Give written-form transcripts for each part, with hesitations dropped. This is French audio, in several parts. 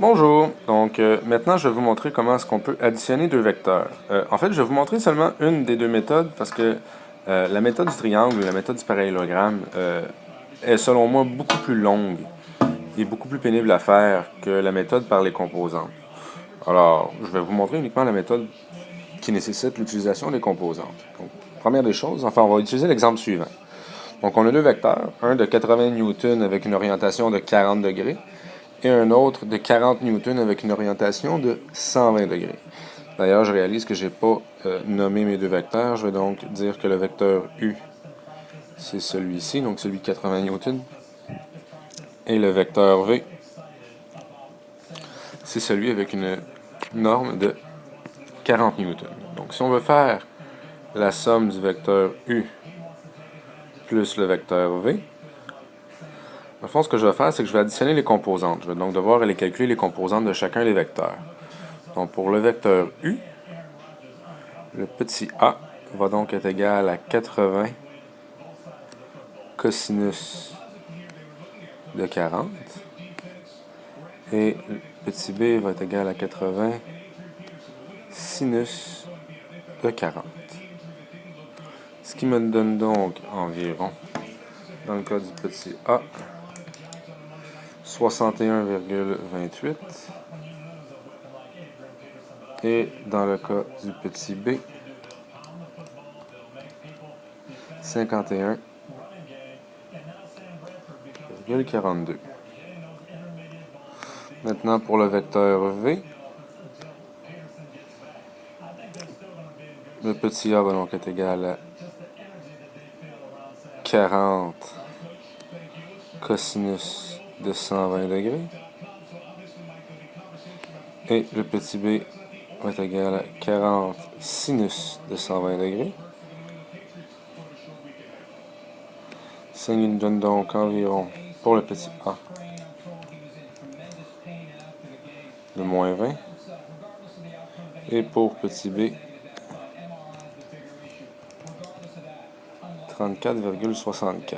Bonjour, donc maintenant je vais vous montrer comment est-ce qu'on peut additionner deux vecteurs. En fait, je vais vous montrer seulement une des deux méthodes parce que la méthode du triangle ou la méthode du parallélogramme est selon moi beaucoup plus longue et beaucoup plus pénible à faire que la méthode par les composantes. Alors, je vais vous montrer uniquement la méthode qui nécessite l'utilisation des composantes. Donc, première des choses, enfin on va utiliser l'exemple suivant. Donc on a deux vecteurs, un de 80 newtons avec une orientation de 40 degrés et un autre de 40 newtons avec une orientation de 120 degrés. D'ailleurs, je réalise que je n'ai pas nommé mes deux vecteurs. Je vais donc dire que le vecteur U, c'est celui-ci, donc celui de 80 newtons. Et le vecteur V, c'est celui avec une norme de 40 newtons. Donc, si on veut faire la somme du vecteur U plus le vecteur V, dans le fond, ce que je vais faire, c'est que je vais additionner les composantes. Je vais donc devoir aller calculer les composantes de chacun des vecteurs. Donc, pour le vecteur U, le petit a va donc être égal à 80 cosinus de 40. Et le petit b va être égal à 80 sinus de 40. Ce qui me donne donc environ, dans le cas du petit a, 61,28. Et dans le cas du petit b, 51,42. Maintenant, pour le vecteur V, le petit a va donc être égal à 40 cosinus de 120 degrés. Et le petit b va être égal à 40 sinus de 120 degrés. Ça nous donne donc environ, pour le petit a, de moins 20. Et pour petit b, 34,64.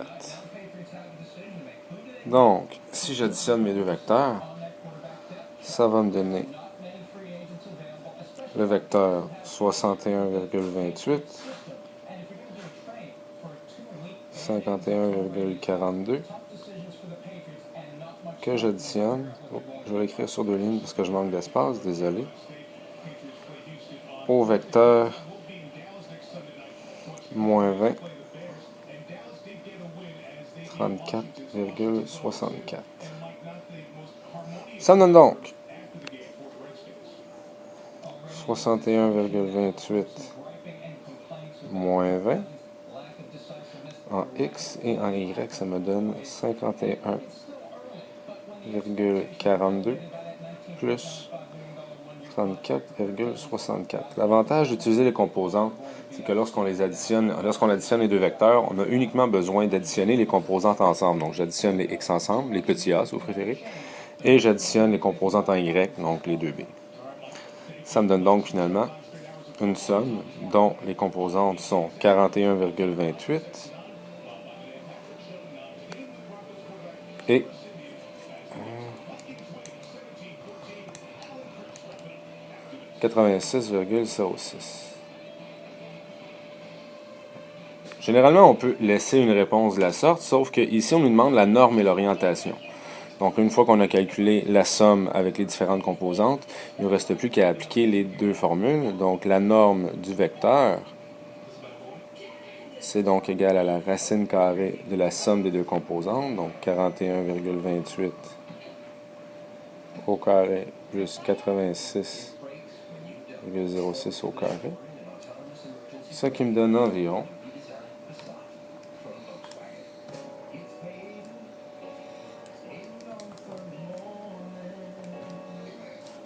Donc, si j'additionne mes deux vecteurs, ça va me donner le vecteur 61,28, 51,42, que j'additionne. Oh, je vais l'écrire sur deux lignes parce que je manque d'espace, désolé. Au vecteur moins 20, 34,64. Ça me donne donc 61,28 moins 20 en x et en y, ça me donne 51,42 plus 34,64. L'avantage d'utiliser les composantes, c'est que lorsqu'on additionne les deux vecteurs, on a uniquement besoin d'additionner les composantes ensemble. Donc j'additionne les x ensemble, les petits a si vous préférez, et j'additionne les composantes en y, donc les 2b. Ça me donne donc finalement une somme dont les composantes sont 41,28 et 86,06. Généralement, on peut laisser une réponse de la sorte, sauf qu'ici, on nous demande la norme et l'orientation. Donc, une fois qu'on a calculé la somme avec les différentes composantes, il ne nous reste plus qu'à appliquer les deux formules. Donc, la norme du vecteur, c'est donc égal à la racine carrée de la somme des deux composantes, donc 41,28 au carré plus 86,06 au carré. Ce qui me donne environ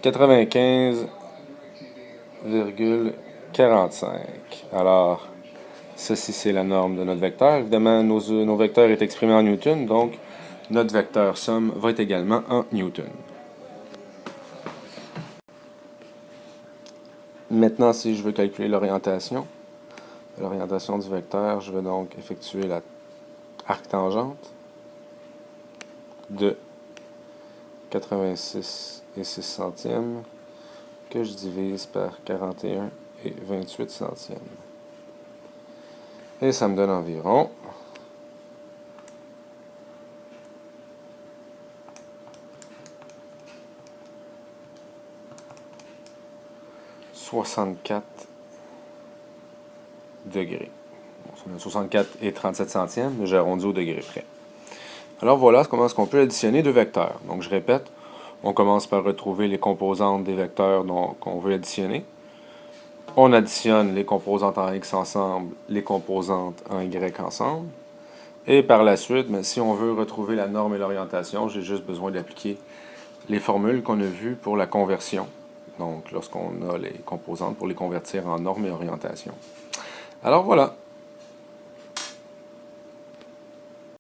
95,45. Alors, ceci c'est la norme de notre vecteur. Évidemment, nos vecteurs est exprimés en newton, donc notre vecteur somme va être également en newton. Maintenant, si je veux calculer l'orientation du vecteur, je vais donc effectuer la arctangente de 86 et 6 centièmes que je divise par 41 et 28 centièmes. Et ça me donne environ 64 degrés. Bon, 64 et 37 centièmes, mais j'ai arrondi au degré près. Alors voilà comment est-ce qu'on peut additionner deux vecteurs. Donc je répète, on commence par retrouver les composantes des vecteurs qu'on veut additionner. On additionne les composantes en x ensemble, les composantes en y ensemble. Et par la suite, si on veut retrouver la norme et l'orientation, j'ai juste besoin d'appliquer les formules qu'on a vues pour la conversion. Donc lorsqu'on a les composantes pour les convertir en norme et orientation. Alors voilà.